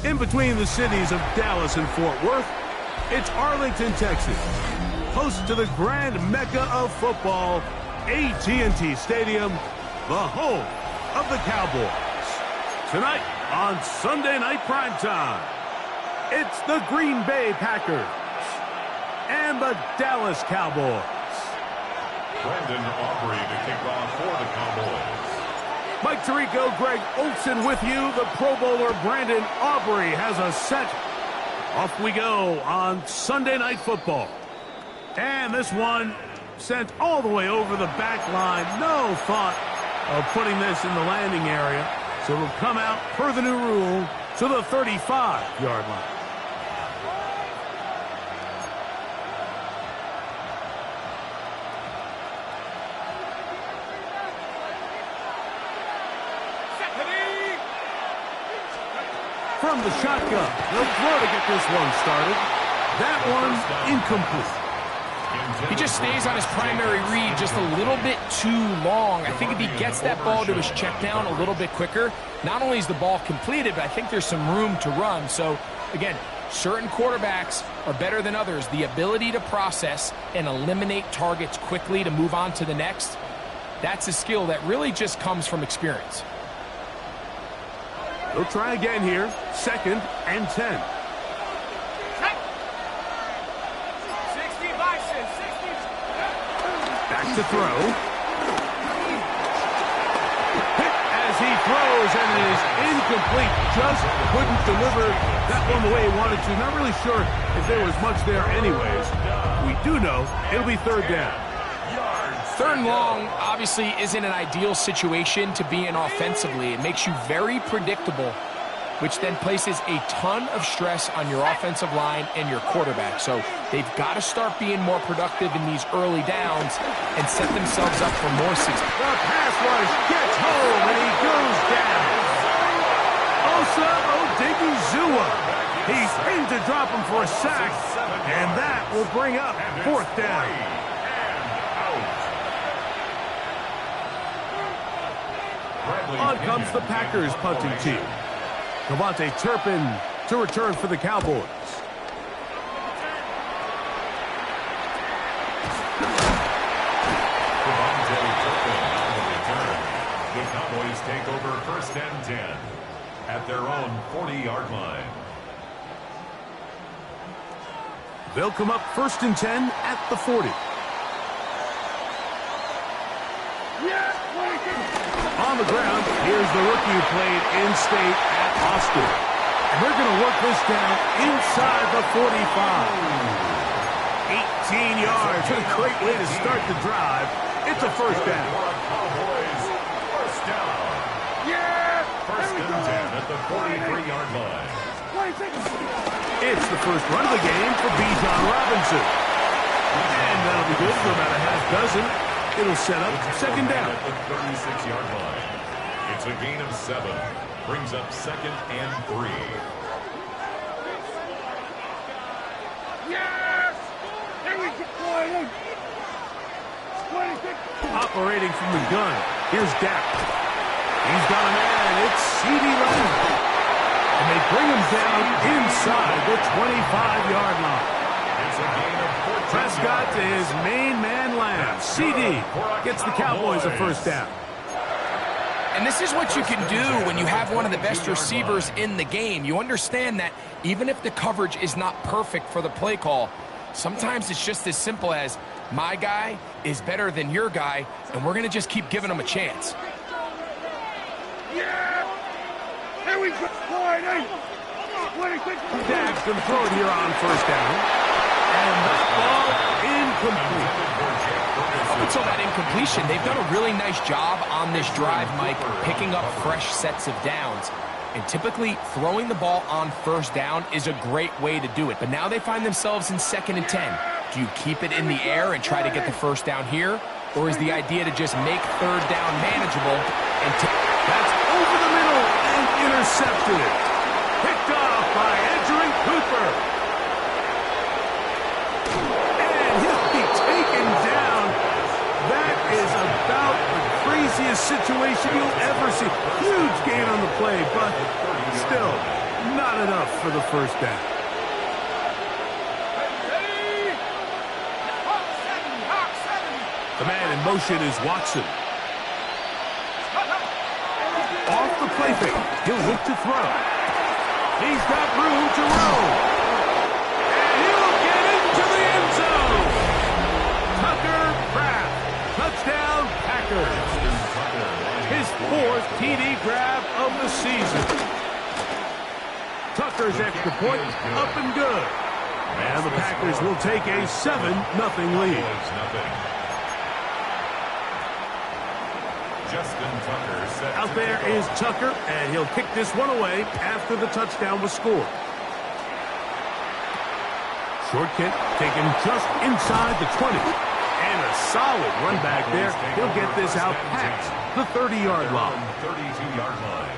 In between the cities of Dallas and Fort Worth, it's Arlington, Texas, host to the grand mecca of football, AT&T Stadium, the home of the Cowboys. Tonight on Sunday Night Primetime, It's the Green Bay Packers and the Dallas Cowboys. Brandon Aubrey to kick off for the Cowboys. Mike Tirico, Greg Olsen with you. The Pro Bowler Brandon Aubrey has a set. Off we go on Sunday Night Football. And this one sent all the way over the back line. No thought of putting this in the landing area. So it'll come out per the new rule to the 35-yard line. From the shotgun, they'll throw to get this one started. That one incomplete. He just stays on his primary read just a little bit too long. I think if he gets that ball to his check down a little bit quicker, not only is the ball completed, but I think there's some room to run. So, again, certain quarterbacks are better than others. The ability to process and eliminate targets quickly to move on to the next, that's a skill that really just comes from experience. They'll try again here. 2nd and 10. 60 Bison, 60. Back to throw. Hit as he throws, and it is incomplete. Just couldn't deliver that one the way he wanted to. Not really sure if there was much there anyways. We do know it'll be 3rd down. 3rd and long obviously isn't an ideal situation to be in offensively. It makes you very predictable, which then places a ton of stress on your offensive line and your quarterback. So they've got to start being more productive in these early downs and set themselves up for more success. The pass rush gets home, and he goes down. Osa Odigizua. He's aimed to drop him for a sack, and that will bring up 4th down. On comes the Packers punting team. Devontae Turpin to return for the Cowboys. Devontae Turpin on the return. The Cowboys take over 1st and 10 at their own 40-yard line. They'll come up 1st and 10 at the 40. On the ground, here's the rookie who played in-state at Austin. And they're going to work this down inside the 45. 18 yards. What a great way to start the drive. It's a 1st down. Cowboys, 1st down. Yeah! 1st and 10 at the 43-yard line. It's the first run of the game for Bijan Robinson. And that'll be good for about a half dozen. It'll set up 2nd down. At the 36-yard line. It's a gain of 7. Brings up 2nd and 3. Yes! Here we go. Operating from the gun. Here's Dak. He's got a man. It's C.D. Lamb. And they bring him down inside the 25-yard line. It's a gain of 14. Prescott to his main man Lamb. C.D. gets the Cowboys a 1st down. And this is what you can do when you have one of the best receivers in the game. You understand that even if the coverage is not perfect for the play call, sometimes it's just as simple as my guy is better than your guy, and we're going to just keep giving him a chance. Yeah! Here we go. Dak's going to throw it here on 1st down. And that ball incomplete. Up until that incompletion, they've done a really nice job on this drive, Mike, picking up fresh sets of downs. And typically, throwing the ball on 1st down is a great way to do it. But now they find themselves in 2nd and 10. Do you keep it in the air and try to get the 1st down here? Or is the idea to just make 3rd down manageable and that's over the middle and intercepted. Picked off by Edgerrin Cooper. And he'll be taken down. That is about the craziest situation you'll ever see. Huge gain on the play, but still not enough for the 1st down. The man in motion is Watson. Off the play fake. He'll look to throw. He's got room to roam. And he'll get into the end zone. Tucker Kraft. Touchdown, Packers. His 4th TD grab of the season. Tucker's extra point up and good. And the Packers will take a 7-0 lead. Out there is Tucker, and he'll kick this one away after the touchdown was scored. Short kick taken just inside the 20. And a solid run back there. He'll get this out past the 30-yard line. 32-yard line.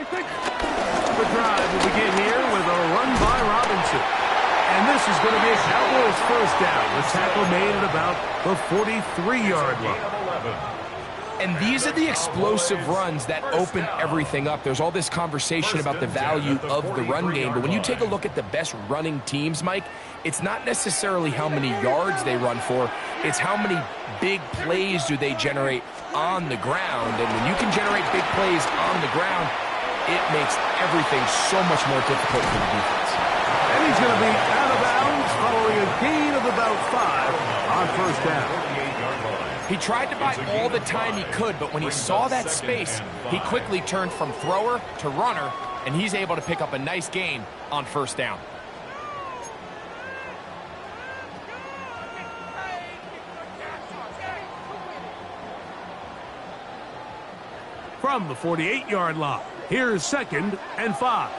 The drive will begin here with a run by Robinson. And this is going to be a Cowboys first down. The tackle made at about the 43-yard line. And these are the explosive runs that open everything up. There's all this conversation about the value of the run game, but when you take a look at the best running teams, Mike, it's not necessarily how many yards they run for, it's how many big plays do they generate on the ground. And when you can generate big plays on the ground, it makes everything so much more difficult for the defense. And he's going to be out of bounds following a gain of about 5 on first down. He tried to buy all the time he could, but when he saw that space, he quickly turned from thrower to runner, and he's able to pick up a nice gain on first down. From the 48-yard line, here's 2nd and 5.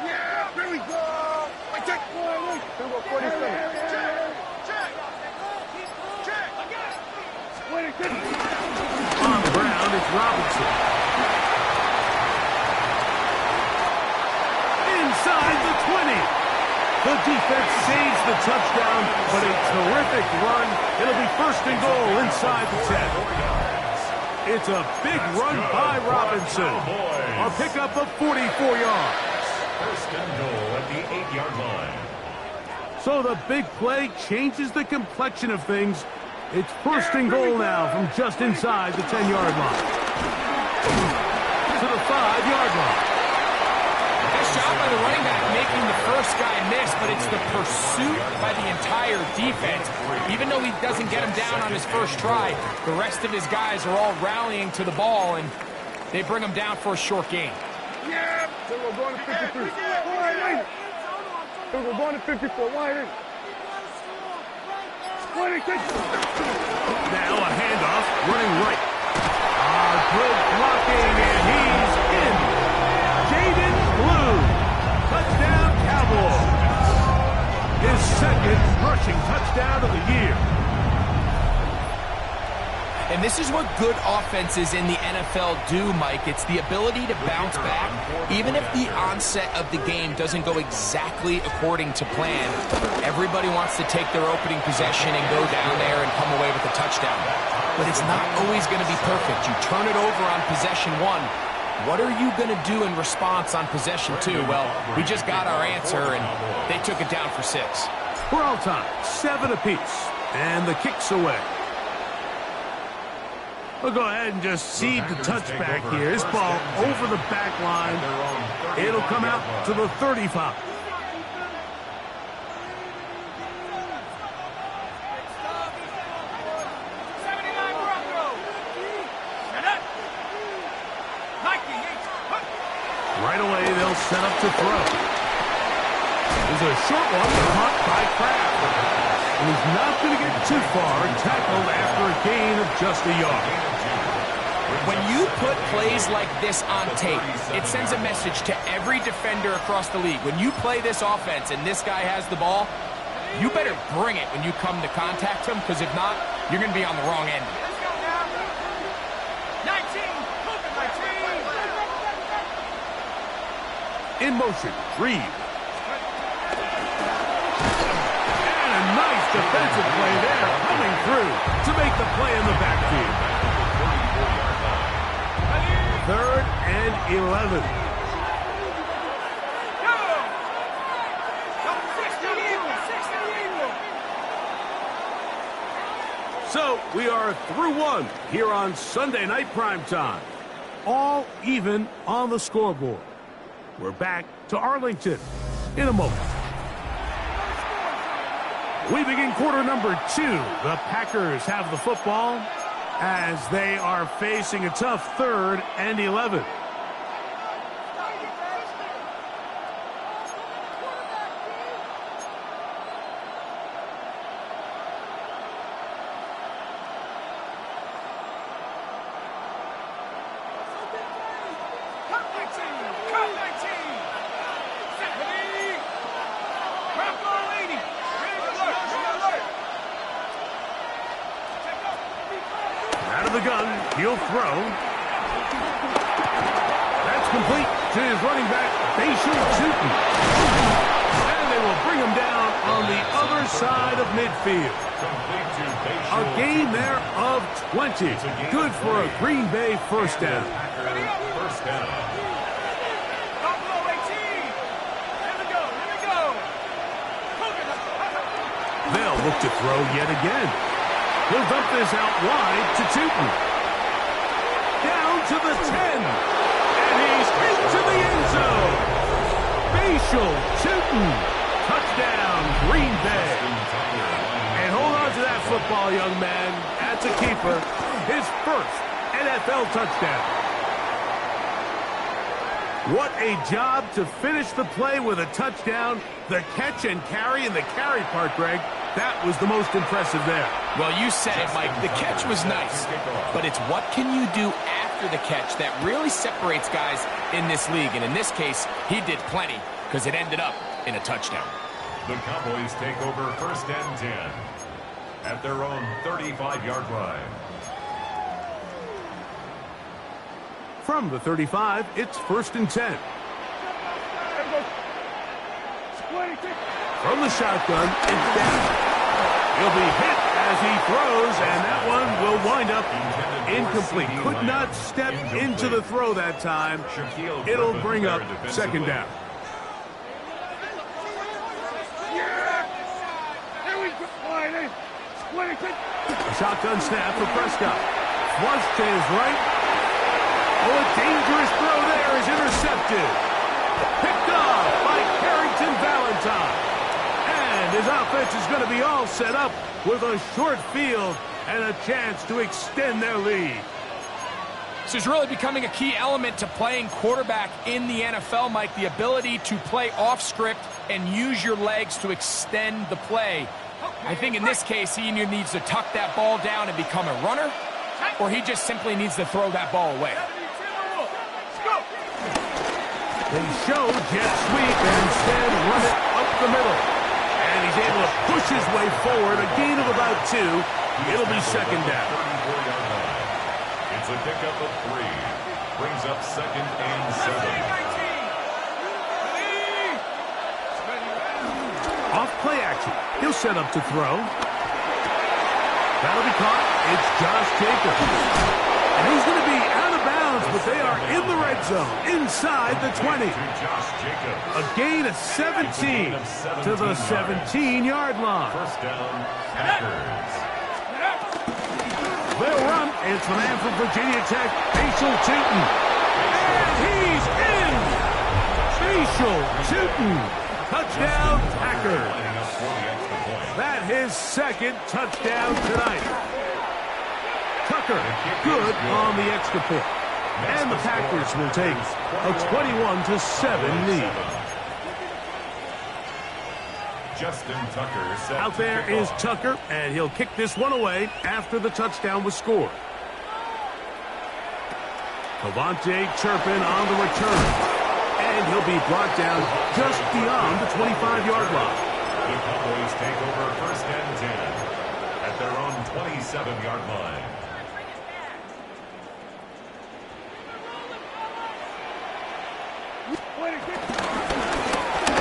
Yeah, here we go. I take one. Here we go, 47. On the ground, it's Robinson. Inside the 20. The defense saves the touchdown, but a terrific run. It'll be 1st and goal inside the 10. It's a big run by Robinson. A pickup of 44 yards. 1st and goal at the 8-yard line. So the big play changes the complexion of things. It's 1st and goal now from just inside the 10-yard line. To the 5-yard line. Nice job by the running back making the first guy miss, but it's the pursuit by the entire defense. Even though he doesn't get him down on his first try, the rest of his guys are all rallying to the ball, and they bring him down for a short gain. Yeah. So we're going to 53. So we're going to 54. Wide in. Now a handoff, running right. Good blocking, and he's in. Gettin Dubbed. Touchdown, Cowboys. His 2nd rushing touchdown of the year. And this is what good offenses in the NFL do, Mike. It's the ability to bounce back, even if the onset of the game doesn't go exactly according to plan. Everybody wants to take their opening possession and go down there and come away with a touchdown. But it's not always going to be perfect. You turn it over on possession 1. What are you going to do in response on possession 2? Well, we just got our answer, and they took it down for 6. We're all time, 7 apiece, and the kick's away. We'll go ahead and just cede the touchback here. This ball over the back line. It'll come out to the 35. Right away, they'll set up to throw. There's a short one caught by Kraft. And he's not going to get too far and tackled after a gain of just a yard. When you put plays like this on tape, it sends a message to every defender across the league. When you play this offense and this guy has the ball, you better bring it when you come to contact him, because if not, you're going to be on the wrong end. 19. In motion, Reed. And a nice defensive play there, coming through to make the play in the backfield. 3rd and 11. So we are through one here on Sunday Night Primetime. All even on the scoreboard. We're back to Arlington in a moment. We begin quarter number 2. The Packers have the football as they are facing a tough 3rd and 11. The gun, he'll throw. That's complete to his running back, Gettin. And they will bring him down on the other side of midfield. A gain there of 20. Good for a Green Bay first down. They'll look to throw yet again. He'll dump this out wide to Gettin. Down to the 10. And he's into the end zone. Gettin. Touchdown, Green Bay. And hold on to that football, young man. That's a keeper. His first NFL touchdown. What a job to finish the play with a touchdown. The catch and carry, and the carry part, Greg, that was the most impressive there. Well, you said it, Mike. The catch was nice, but it's what can you do after the catch that really separates guys in this league. And in this case, he did plenty because it ended up in a touchdown. The Cowboys take over 1st and 10 at their own 35-yard line. From the 35, it's 1st and 10. From the shotgun, it's down. He'll be hit as he throws, and that one will wind up incomplete. Could not step into the throw that time. It'll bring up 2nd down. A shotgun snap for Prescott. Flush to his right. Oh, a dangerous throw there is intercepted. Picked off by Carrington Valentine. And his offense is going to be all set up with a short field and a chance to extend their lead. This is really becoming a key element to playing quarterback in the NFL, Mike. The ability to play off script and use your legs to extend the play. I think in this case, he either needs to tuck that ball down and become a runner, or he just simply needs to throw that ball away. They show jet sweep and instead run it up the middle. And he's able to push his way forward, a gain of about 2. It'll be 2nd down. It's a pickup of 3. Brings up 2nd and 7. Off play action. He'll set up to throw. That'll be caught. It's Josh Jacobs. And he's going to be out of bounds, but they are in the red zone, inside the 20. A gain of 17 to the 17-yard line. First down, Packers. They'll run. It's the man from Virginia Tech, Gettin. And he's in. Gettin. Touchdown, Packers. That his 2nd touchdown tonight. Tucker, good on the extra point. And the Packers will take a 21-7 lead. Justin Tucker set out there is Tucker, and he'll kick this one away after the touchdown was scored. Cavante Turpin on the return, and he'll be brought down just beyond the 25-yard line. The Cowboys take over 1st and 10 at their own 27-yard line.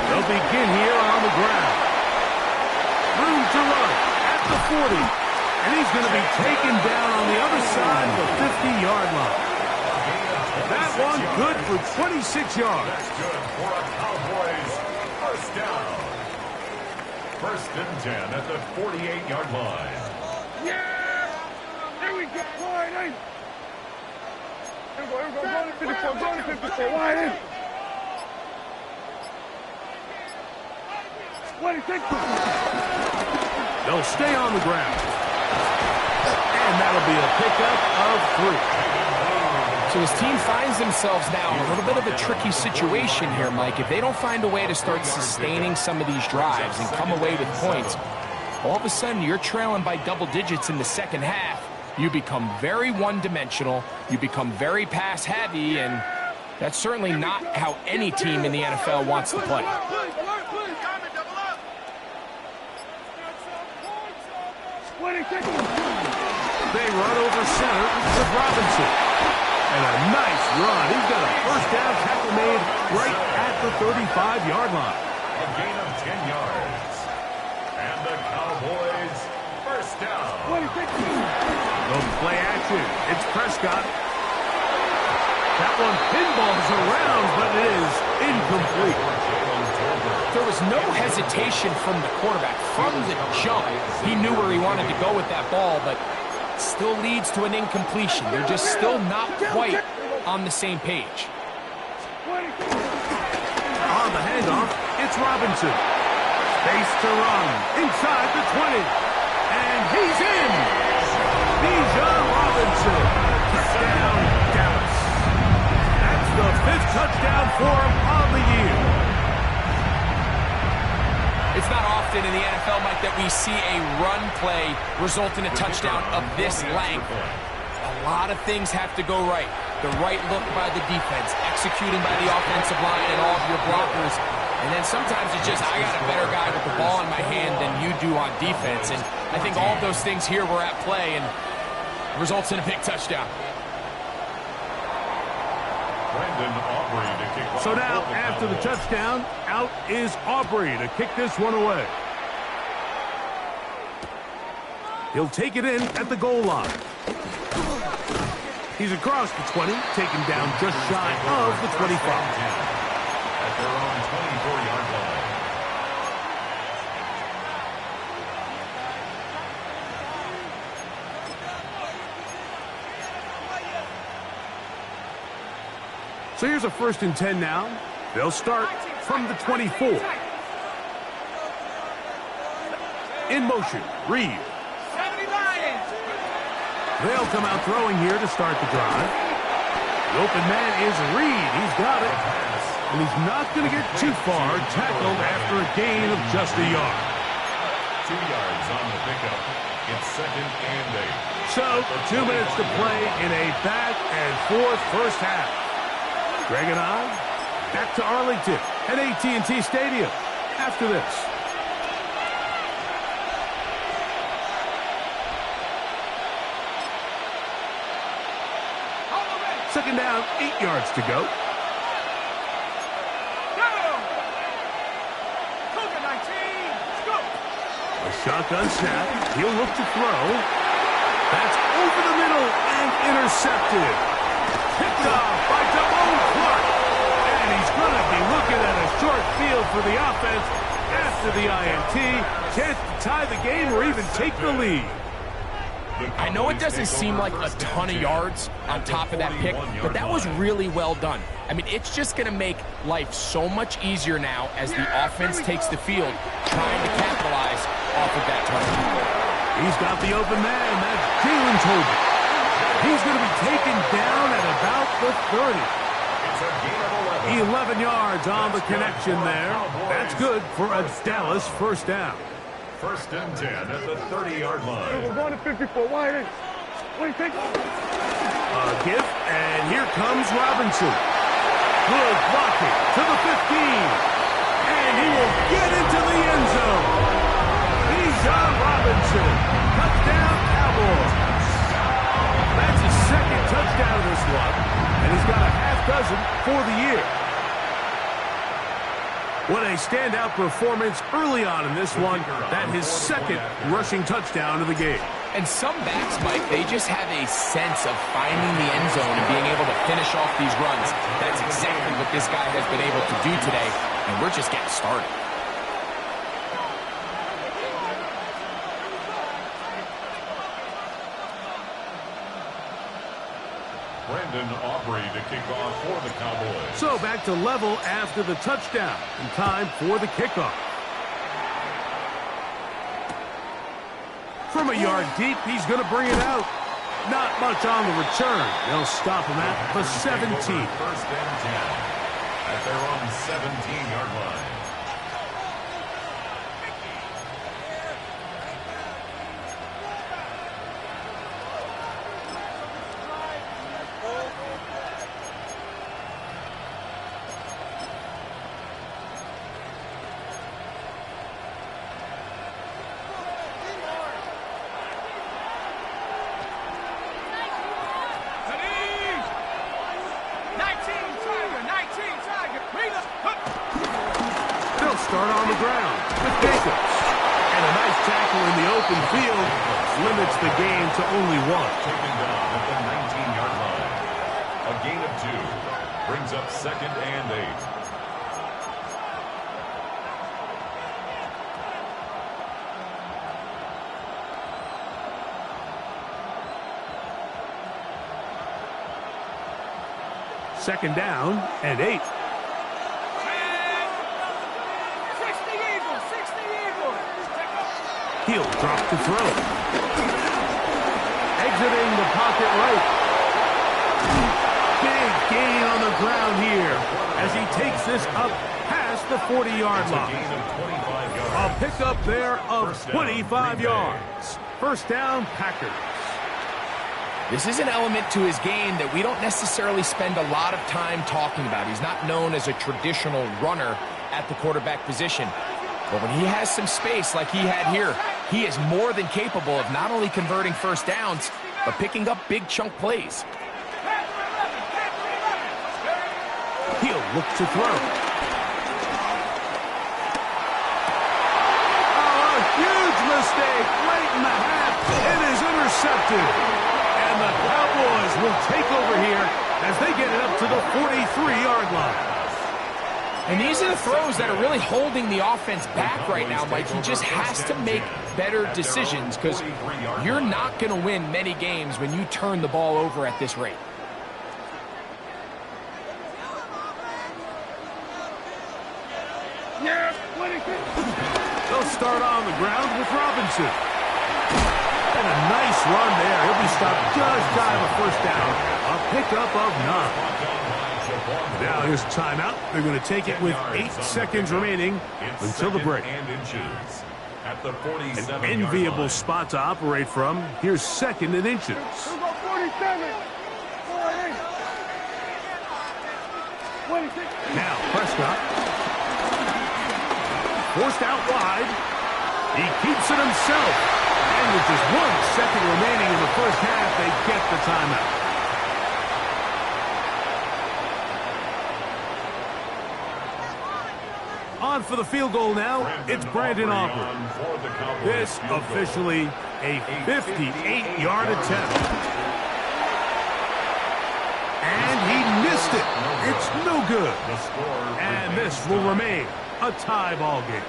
They'll begin here on the ground. Room to run at the 40. And he's going to be taken down on the other side of the 50-yard line. That one good for 26 yards. That's good for a Cowboys first down. 1st and 10 at the 48-yard line. Yeah! Here we go. Wide in. Here we go. Go to 54. Go to 54. Wide in. 26. They'll stay on the ground. And that'll be a pickup of 3. So his team finds themselves now in a little bit of a tricky situation here, Mike. If they don't find a way to start sustaining some of these drives and come away with points, all of a sudden you're trailing by double digits in the second half. You become very one-dimensional. You become very pass-heavy, and that's certainly not how any team in the NFL wants to play. They run over center with Robinson. And a nice run. He's got a first down tackle made right at the 35-yard line. A gain of 10 yards. And the Cowboys first down. No play action. It's Prescott. That one pinballs around, but it is incomplete. There was no hesitation from the quarterback. From the jump, he knew where he wanted to go with that ball, but still leads to an incompletion. They're just still not quite on the same page. On the handoff, it's Robinson. Space to run inside the 20. And he's in. Bijan Robinson. Touchdown, Dallas. That's the 5th touchdown for him on the year. It's not often in the NFL, Mike, that we see a run play result in a touchdown of this length. A lot of things have to go right. The right look by the defense, executing by the offensive line and all of your blockers. And then sometimes it's just, I got a better guy with the ball in my hand than you do on defense. And I think all of those things here were at play and results in a big touchdown. So now, after the touchdown, out is Aubrey to kick this one away. He'll take it in at the goal line. He's across the 20, taken down just shy of the 25. At their own 24-yard line. So here's a 1st and 10 now. They'll start from the 24. In motion, Reed. They'll come out throwing here to start the drive. The open man is Reed. He's got it. And he's not going to get too far, tackled after a gain of just a yard. 2 yards on the pickup. It's 2nd and 8. So, 2 minutes to play in a back-and-forth first half. Greg and I, back to Arlington at AT&T Stadium after this. Second down, 8 yards to go. A shotgun snap. He'll look to throw. That's over the middle and intercepted. Picked off by Damone Clark. And he's going to be looking at a short field for the offense after the INT. Chance to tie the game or even take the lead. I know it doesn't seem like a ton of yards on top of that pick, but that was really well done. I mean, it's just going to make life so much easier now as the offense takes the field, trying to capitalize off of that touchdown. He's got the open man. That's Jalen Tobin. He's going to be taken down at about the 30. It's a gain of 11 yards on the connection there. That's good for a Dallas first down. 1st and 10 at the 30-yard line. We're going to 54. Wide in. What do you think? Give, and here comes Robinson. Good blocking to the 15. And he will get into the end zone. Bijan Robinson. Touchdown, Cowboys. That's his 2nd touchdown of this one. And he's got a half dozen for the year. What a standout performance early on in this one. That his 2nd rushing touchdown of the game. And some backs, Mike, they just have a sense of finding the end zone and being able to finish off these runs. That's exactly what this guy has been able to do today, and we're just getting started. Brandon Aubrey to kick off for the Cowboys. So back to level after the touchdown, and time for the kickoff. From a yard deep, he's going to bring it out. Not much on the return. They'll stop him at the 17. First and 10 at their own 17-yard line. Start on the ground with Jacobs. And a nice tackle in the open field limits the game to only one. Taken down at the 19-yard line. A gain of 2 brings up 2nd and 8. Second down and 8. He'll drop to throw. Exiting the pocket right. Big gain on the ground here as he takes this up past the 40-yard line. A pickup there of 25 yards. First down, Packers. This is an element to his game that we don't necessarily spend a lot of time talking about. He's not known as a traditional runner at the quarterback position. But when he has some space like he had here, he is more than capable of not only converting first downs, but picking up big chunk plays. He'll look to throw. Oh, a huge mistake late in the half. It is intercepted. And the Cowboys will take over here as they get it up to the 43-yard line. And these are the throws that are really holding the offense back right now, Mike. He just has to make better decisions because you're not going to win many games when you turn the ball over at this rate. They'll start on the ground with Robinson. And a nice run there. He'll be stopped just shy of a first down. A pickup of 9. Now here's a timeout. They're going to take it with 8 seconds remaining until the break. An enviable spot to operate from. Here's 2nd and inches. Now Prescott. Forced out wide. He keeps it himself. And with just 1 second remaining in the first half, they get the timeout. On for the field goal now, it's Brandon Aubrey. This officially a 58-yard attempt. And he missed it. It's no good. And this will remain a tie ball game.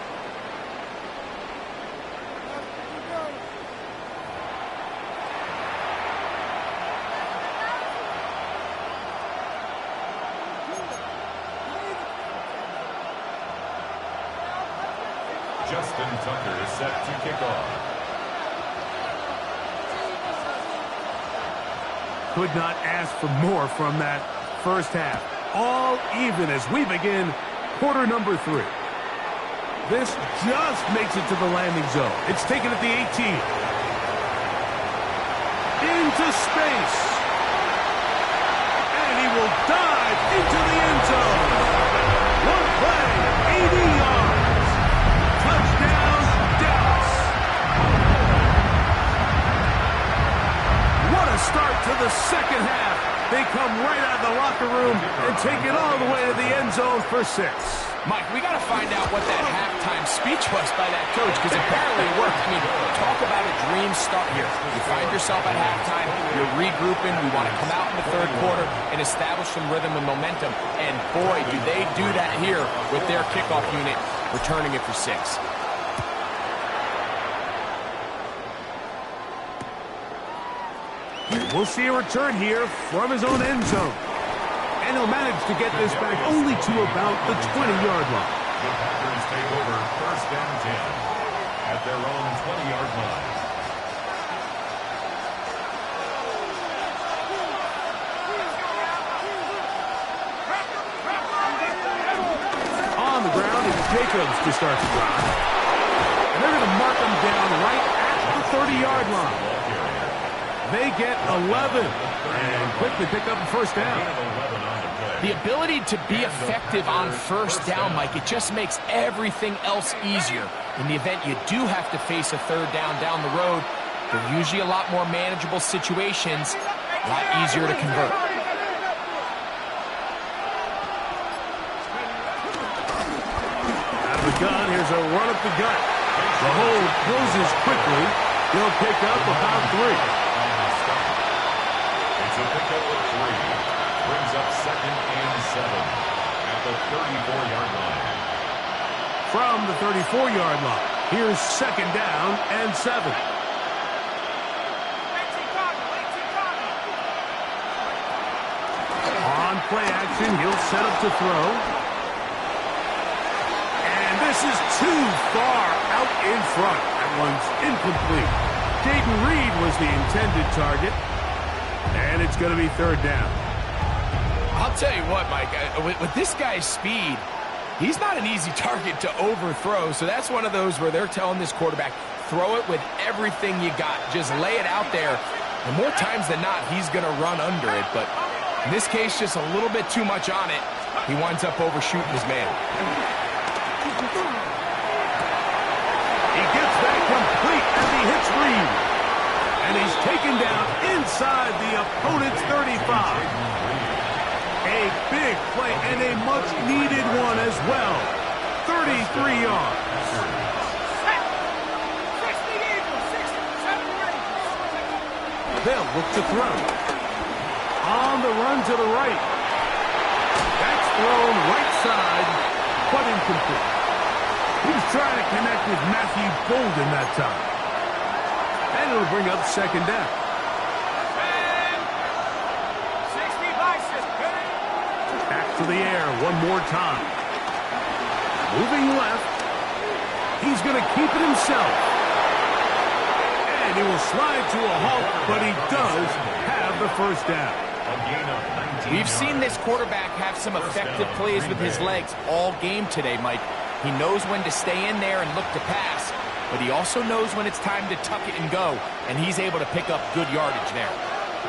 Justin Tucker is set to kick off. Could not ask for more from that first half. All even as we begin quarter number 3. This just makes it to the landing zone. It's taken at the 18. Into space. And he will dive into the end zone. One play, 80 yards. Touchdown, Dallas. What a start to the second half. They come right out of the locker room and take it all the way to the end zone for 6. Mike, we got to find out what that halftime speech was by that coach, because apparently it worked. I mean, talk about a dream start here. You find yourself at halftime, you're regrouping, we want to come out in the third quarter and establish some rhythm and momentum. And boy, do they do that here with their kickoff unit, returning it for 6. We'll see a return here from his own end zone. And he'll manage to get this back only to about the 20-yard line. The Packers take over first and 10 at their own 20-yard line. On the ground, it's Jacobs to start the drive. And they're going to mark him down right at the 30-yard line. They get 11 and quickly pick up the first down. The ability to be effective on first down, Mike, it just makes everything else easier. In the event you do have to face a third down the road, they're usually a lot more manageable situations, a lot easier to convert. Out of the gun, here's a run up the gut. The hole closes quickly. They'll pick up about 3. It's a pickup of 3. Brings up 2nd and 7 at the 34-yard line. From the 34-yard line, here's 2nd down and 7. On play action, he'll set up to throw. And this is too far out in front. That one's incomplete. Jaden Reed was the intended target. And it's going to be 3rd down. I'll tell you what, Mike, with this guy's speed, he's not an easy target to overthrow. So that's one of those where they're telling this quarterback, throw it with everything you got. Just lay it out there. And more times than not, he's going to run under it. But in this case, just a little bit too much on it. He winds up overshooting his man. He gets that complete as he hits Reed. And he's taken down inside the opponent's 35. A big play and a much-needed one as well. 33 yards. They'll look to throw. On the run to the right. That's thrown right side, but incomplete. He was trying to connect with Matthew Bolden that time. And it'll bring up 2nd down. Back to the air one more time. Moving left. He's going to keep it himself. And he will slide to a halt, but he does have the first down. We've seen this quarterback have some effective plays with his legs all game today, Mike. He knows when to stay in there and look to pass, but he also knows when it's time to tuck it and go, and he's able to pick up good yardage there.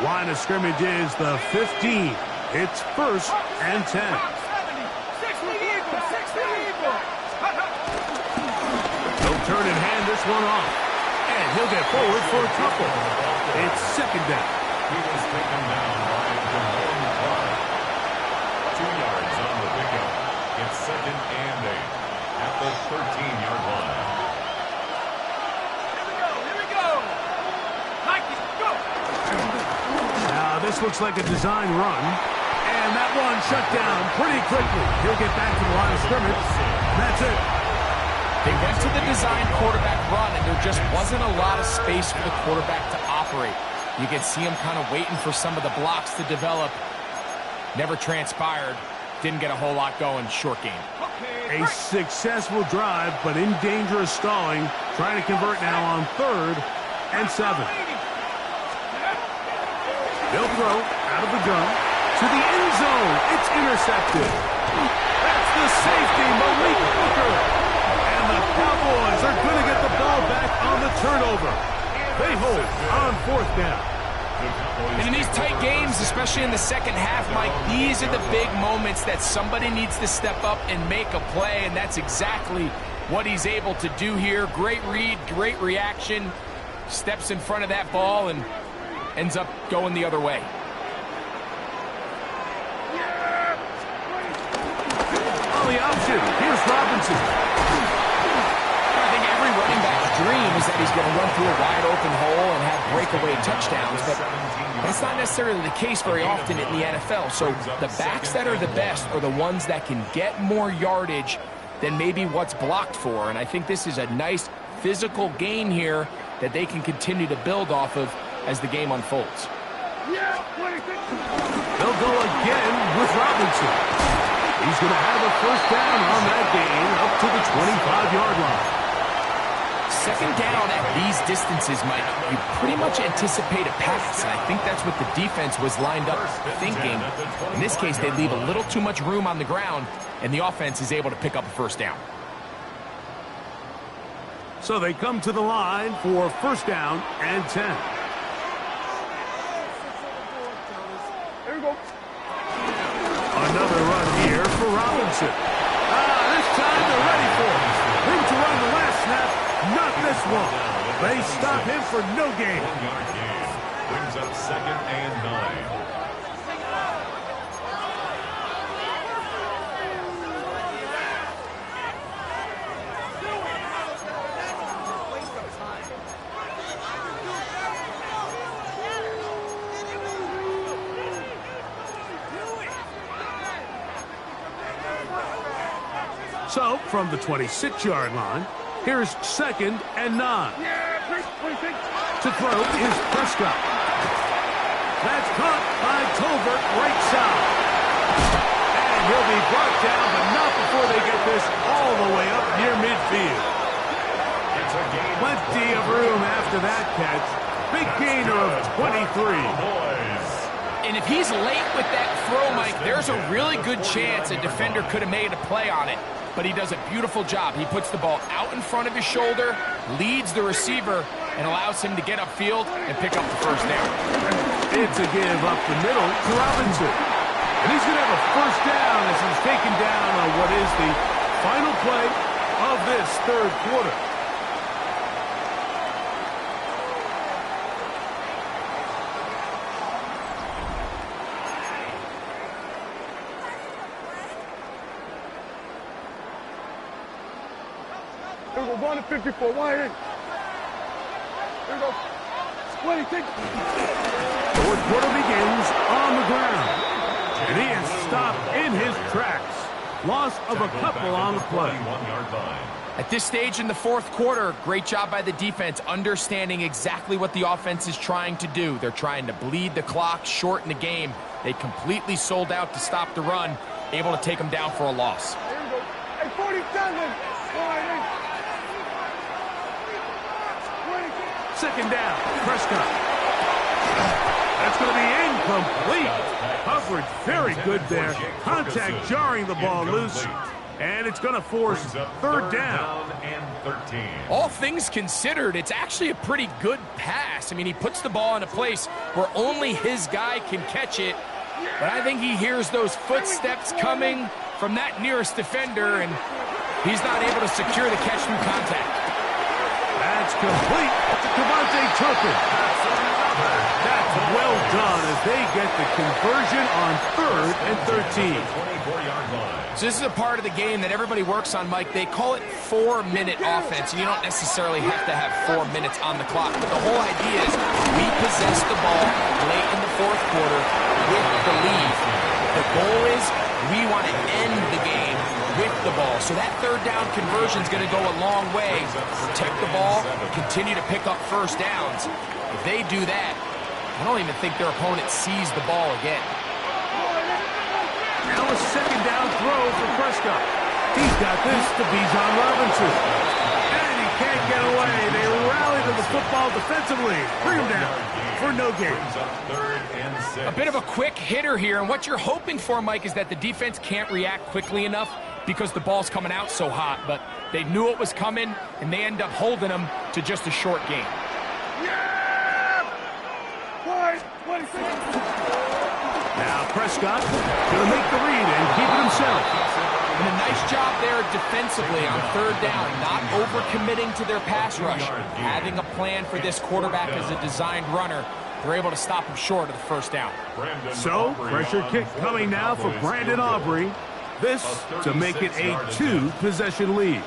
Line of scrimmage is the 15. It's 1st and 10. He'll turn and hand this one off. And he'll get forward for a couple. It's 2nd down. He was taken down by Damone Clark. 2 yards on the pickup. It's 2nd and 8 at the 13-yard line. Here we go. Nike, go. Now this looks like a design run. And that one shut down pretty quickly. He'll get back to the line of scrimmage. That's it. They went to the design quarterback run, and there just wasn't a lot of space for the quarterback to operate. You can see him kind of waiting for some of the blocks to develop. Never transpired. Didn't get a whole lot going. Short game. A successful drive, but in danger of stalling. Trying to convert now on 3rd and 7. They'll throw out of the gun to the end zone. It's intercepted. That's the safety, Malik Booker. And the Cowboys are going to get the ball back on the turnover. They hold on 4th down. And in these tight games, especially in the second half, Mike, these are the big moments that somebody needs to step up and make a play, and that's exactly what he's able to do here. Great read, great reaction, steps in front of that ball and ends up going the other way. On the option, here's here's Robinson. I think every running back's dream is that he's going to run through a wide open hole and have breakaway touchdowns, but that's not necessarily the case very often in the NFL. So the backs that are the best are the ones that can get more yardage than maybe what's blocked for. And I think this is a nice physical gain here that they can continue to build off of as the game unfolds. They'll go again with Robinson. He's going to have a first down on that gain up to the 25-yard line. Second down at these distances, Mike, you pretty much anticipate a pass, and I think that's what the defense was lined up thinking. In this case, they leave a little too much room on the ground, and the offense is able to pick up a first down. So they come to the line for first down and 10. Here we go. Another run here for Robinson. This time they're ready for it. Room to run the last snap. Not this one. They stop him for no gain. 1-yard gain. Brings up 2nd and 9. So, from the 26-yard line, here's 2nd and 9. To throw is Prescott. That's caught by Tolbert right side. And he'll be brought down, but not before they get this all the way up near midfield. Plenty of room after that catch. Big gainer of 23. And if he's late with that throw, Mike, there's a really good chance a defender could have made a play on it. But he does a beautiful job. He puts the ball out in front of his shoulder, leads the receiver, and allows him to get upfield and pick up the first down. It's a give up the middle to Robinson. And he's going to have a first down as he's taken down on what is the final play of this third quarter. Here we go, going to 54, wide in. Here we go. 26. Fourth quarter begins on the ground. And he is stopped in his tracks. Loss of a couple on the play. 1-yard line. At this stage in the fourth quarter, great job by the defense, understanding exactly what the offense is trying to do. They're trying to bleed the clock, shorten the game. They completely sold out to stop the run, able to take them down for a loss. Here we go. Hey, 47. Wide in. 26. Second down, Prescott. That's going to be incomplete. Coverage very good there. Contact jarring the ball loose. And it's going to force third down. And 13. All things considered, it's actually a pretty good pass. I mean, he puts the ball in a place where only his guy can catch it. But I think he hears those footsteps coming from that nearest defender, and he's not able to secure the catch through contact. That's complete to Devontae Turpin. That's well done as they get the conversion on 3rd and 13. 24-yard line. So this is a part of the game that everybody works on, Mike. They call it 4-minute offense. You don't necessarily have to have 4 minutes on the clock, but the whole idea is we possess the ball late in the fourth quarter with the lead. The goal is we want to end the game with the ball. So that third down conversion is going to go a long way. Protect the ball, continue to pick up first downs. If they do that, I don't even think their opponent sees the ball again. Now a second down throw for Prescott. He's got this to Bijan Robinson. And he can't get away. They rally to the football defensively. Bring him down for no gain. A bit of a quick hitter here, and what you're hoping for, Mike, is that the defense can't react quickly enough because the ball's coming out so hot, but they knew it was coming, and they end up holding them to just a short gain. Now Prescott going to make the read and keep it himself. And a nice job there defensively on third down, not overcommitting to their pass rush. Having a plan for this quarterback as a designed runner, they're able to stop him short of the first down. So, pressure kick coming now for Brandon Aubrey. This to make it a 2-possession lead.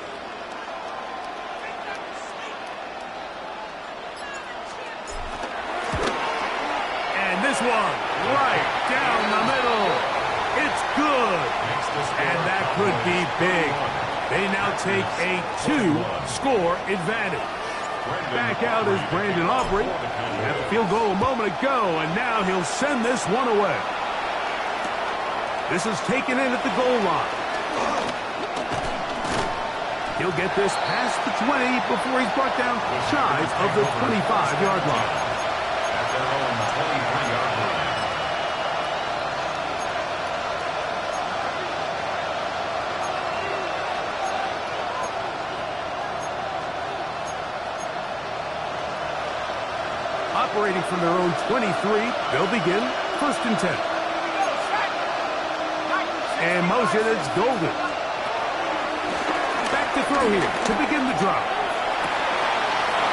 And this one right down the middle. It's good. And that could be big. They now take a 2-score advantage. Back out is Brandon Aubrey. Had the field goal a moment ago, and now he'll send this one away. This is taken in at the goal line. He'll get this past the 20 before he's brought down shy of the 25-yard line. At their own 23-yard line. Operating from their own 23, they'll begin 1st and 10. And motion, it's Golden. Back to throw here to begin the drive.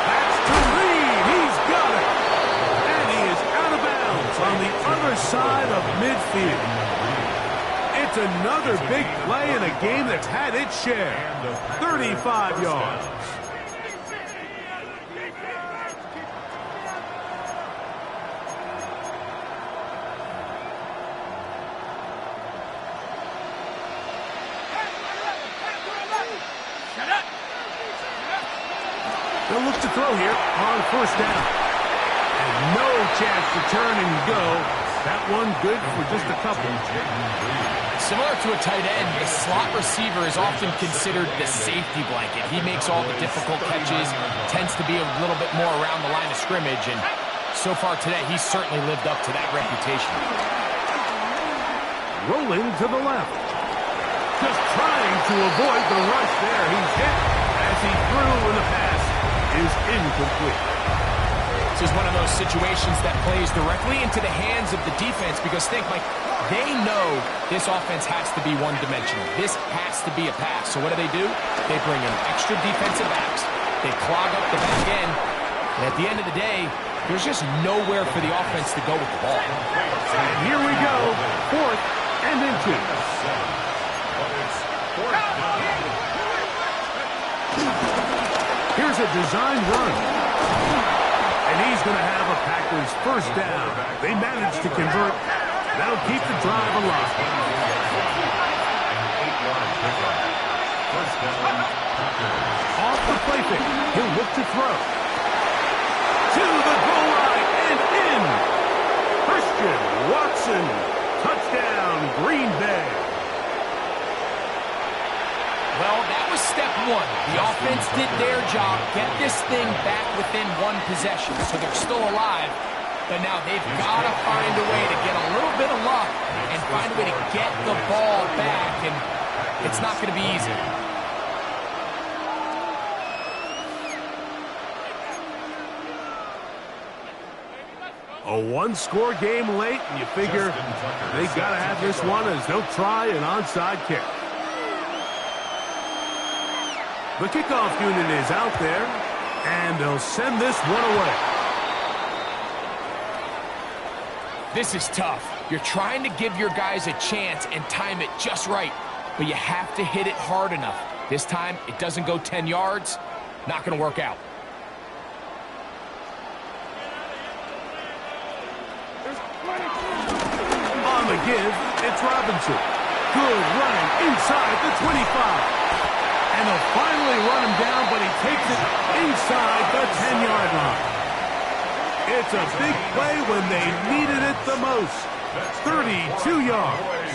That's to Reed. He's got it. And he is out of bounds on the other side of midfield. It's another big play in a game that's had its share. 35 yards. They'll look to throw here on 1st down. And no chance to turn and go. That one good for just a couple. Similar to a tight end, the slot receiver is often considered the safety blanket. He makes all the difficult catches, tends to be a little bit more around the line of scrimmage, and so far today, he's certainly lived up to that reputation. Rolling to the left. Just trying to avoid the rush there. He's hit as he threw in the pass. Is incomplete. This is one of those situations that plays directly into the hands of the defense because think, like, they know this offense has to be one-dimensional. This has to be a pass. So what do? They bring in extra defensive backs. They clog up the back end. And at the end of the day, there's just nowhere for the offense to go with the ball. And here we go. 4th and then 2. Here's a design run. And he's going to have a Packers 1st down. They managed to convert. That'll keep the drive alive. Off the play fake. He'll look to throw. To the goal line and in. Christian Watson. Touchdown, Green Bay. Well, that was step one. The offense did their job, get this thing back within 1 possession, so they're still alive. But now they've got to find a way to get a little bit of luck and find a way to get the ball back, and it's not going to be easy. A 1-score game late, and you figure they got to have this one as they'll try an onside kick. The kickoff unit is out there, and they'll send this one away. This is tough. You're trying to give your guys a chance and time it just right, but you have to hit it hard enough. This time, it doesn't go 10 yards. Not going to work out. On the give, it's Robinson. Good running inside the 25. And they'll finally run him down, but he takes it inside the 10-yard line. It's a big play when they needed it the most. 32 yards.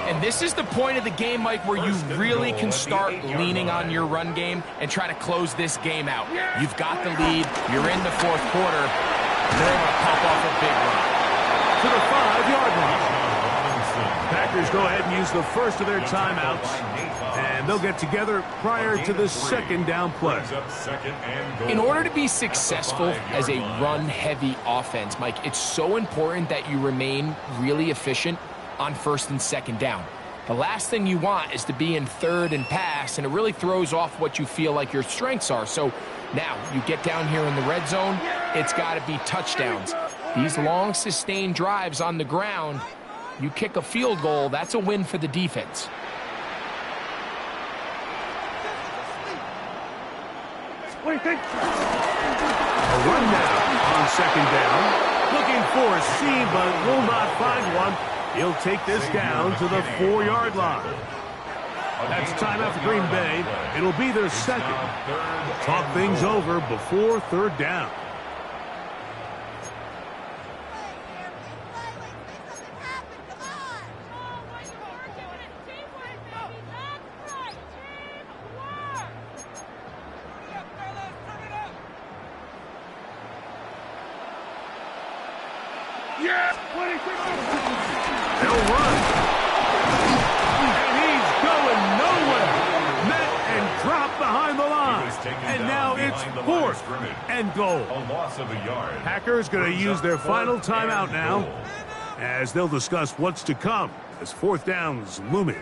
And this is the point of the game, Mike, where you really can start leaning on your run game and try to close this game out. You've got the lead. You're in the 4th quarter. They're able to pop off a big run. To the 5-yard line. Packers go ahead and use the first of their timeouts, and they'll get together prior to the 2nd down play. In order to be successful as a run-heavy offense, Mike, it's so important that you remain really efficient on 1st and 2nd down. The last thing you want is to be in 3rd and pass, and it really throws off what you feel like your strengths are. So now you get down here in the red zone, it's got to be touchdowns. These long, sustained drives on the ground, You kick a field goal, that's a win for the defense. What do you think? A run now on second down. Looking for a seam, but will not find one. He'll take this down to the 4-yard line. That's timeout for Green Bay. It'll be their second. Talk things over before third down. Yeah! They'll run. And he's going nowhere. Met and dropped behind the line. And now it's 4th and goal. A loss of a yard. Packers going to use their final timeout now as they'll discuss what's to come as 4th down's looming.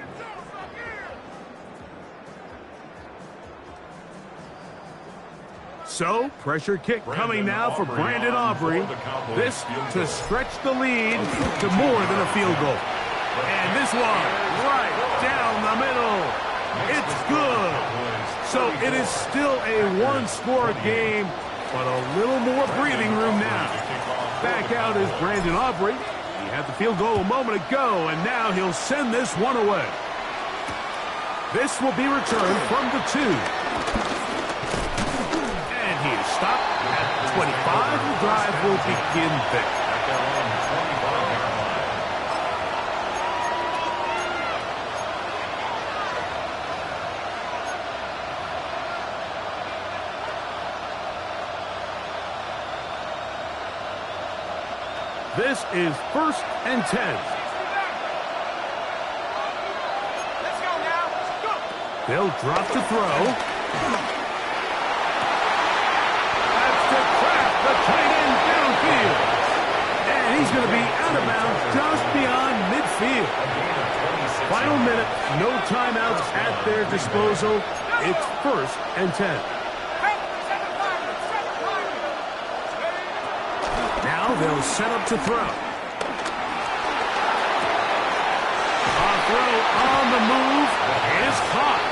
So, pressure kick coming now for Brandon Aubrey. This to stretch the lead to more than a field goal. And this one, right down the middle. It's good. So, it is still a one-score game, but a little more breathing room now. Back out is Brandon Aubrey. He had the field goal a moment ago, and now he'll send this one away. This will be returned from the 2. He is stopped at 25. The drive will begin there. At their own 25-yard line. This is 1st and 10. Let's go now. Let's go. They'll drop to throw. The tight end downfield. And he's going to be out of bounds just beyond midfield. Final minute, no timeouts at their disposal. It's 1st and 10. Now they'll set up to throw. A throw on the move is caught.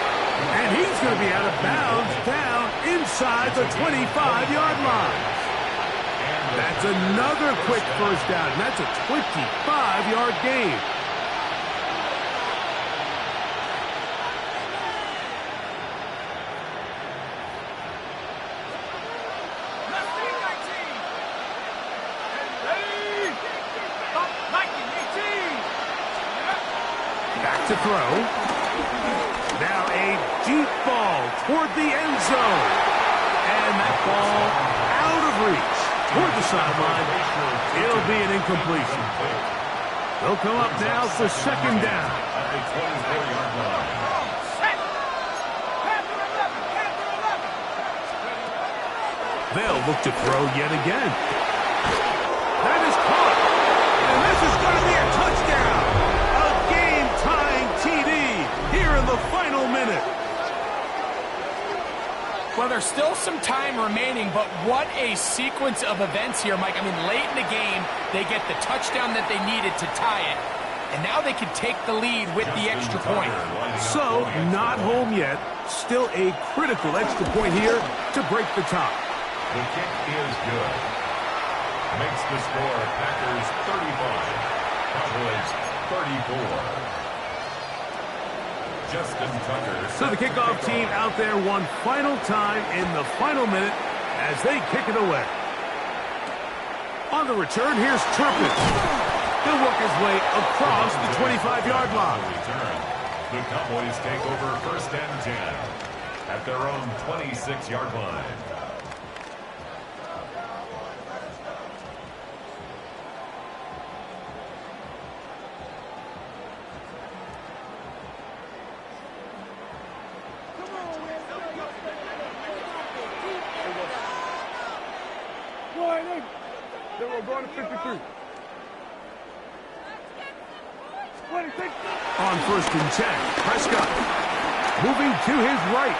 And he's going to be out of bounds down inside the 25-yard line. That's another quick first down, and that's a 25-yard gain. Back to throw. Now a deep ball toward the end zone. And that ball out of reach toward the sideline. It'll be an incompletion. They'll come up now for second down. At the 24-yard line. They'll look to throw yet again. That is caught. And this is going to be a touchdown. A game-tying TD here in the final minute. Well, there's still some time remaining, but what a sequence of events here, Mike. I mean, late in the game, they get the touchdown that they needed to tie it, and now they can take the lead with the extra point. So, not home yet. Still a critical extra point here to break the tie. The kick is good. Makes the score Packers 35, Cowboys 34. So the kickoff team out there one final time in the final minute as they kick it away. On the return, here's Turpin. He'll work his way across the 25-yard line. The Cowboys take over 1st and 10 at their own 26-yard line. Then we're going to 53. On 1st and 10, Prescott moving to his right.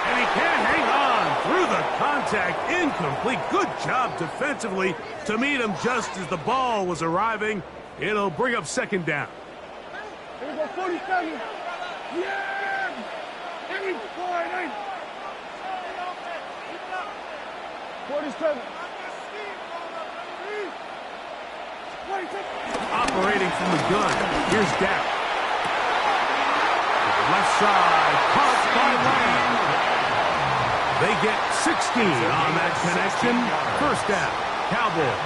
And he can't hang on through the contact. Incomplete. Good job defensively to meet him just as the ball was arriving. It'll bring up second down. Here we go, 47. Yeah! Here we go, 47. Operating from the gun. Here's Dak. Left side, caught by Lamb. They get 16 on that connection. First down, Cowboys.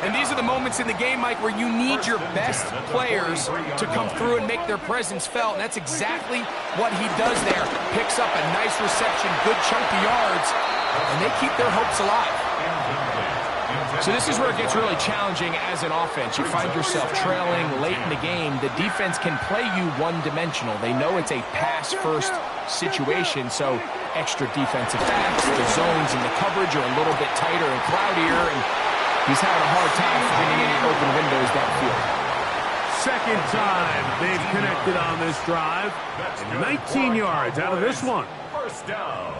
And these are the moments in the game, Mike, where you need your best players to come through and make their presence felt. And that's exactly what he does there. Picks up a nice reception, good chunky yards, and they keep their hopes alive. So this is where it gets really challenging as an offense. You find yourself trailing late in the game. The defense can play you one-dimensional. They know it's a pass-first situation, so extra defensive backs, the zones and the coverage are a little bit tighter and cloudier, and he's having a hard time finding any open windows downfield. Second time they've connected on this drive. 19 yards out of this one.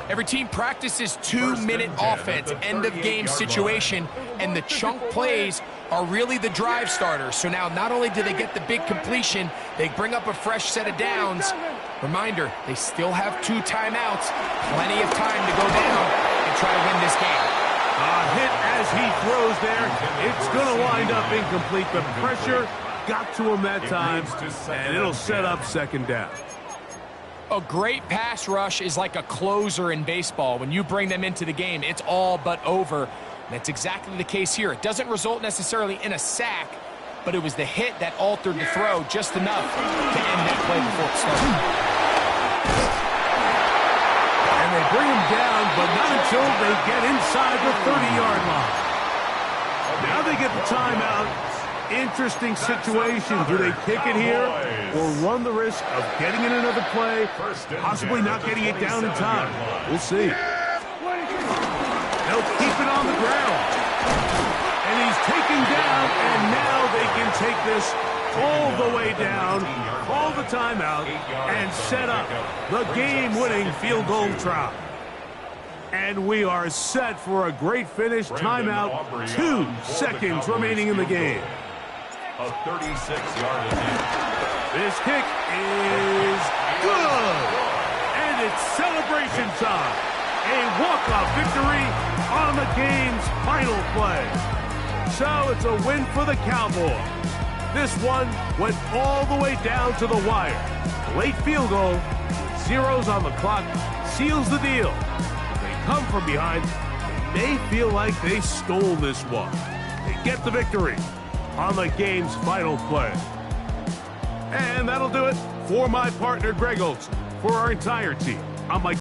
Every team practices 2-minute offense, end-of-game situation, and the chunk plays are really the drive starters. So now not only do they get the big completion, they bring up a fresh set of downs. Reminder, they still have 2 timeouts, plenty of time to go down and try to win this game. A hit as he throws there. It's going to wind up incomplete. The pressure got to him that time, and it'll set up second down. A great pass rush is like a closer in baseball. When you bring them into the game, it's all but over. And that's exactly the case here. It doesn't result necessarily in a sack, but it was the hit that altered the throw just enough to end that play before it started. And they bring him down, but not until they get inside the 30-yard line. Now they get the timeout. Interesting situation. Do they kick it here or run the risk of getting in another play, possibly not getting it down in time? We'll see. They'll keep it on the ground. And he's taken down, and now they can take this all the way down, call the timeout, and set up the game-winning field goal try. And we are set for a great finish. Timeout, 2 seconds remaining in the game. A 36-yard attempt. This kick is good. And it's celebration time. A walk-off victory on the game's final play. So it's a win for the Cowboys. This one went all the way down to the wire. Late field goal, zeros on the clock, seals the deal. If they come from behind, they feel like they stole this one. They get the victory on the game's final play. And that'll do it for my partner, Greg Olson. For our entire team, I'm Mike.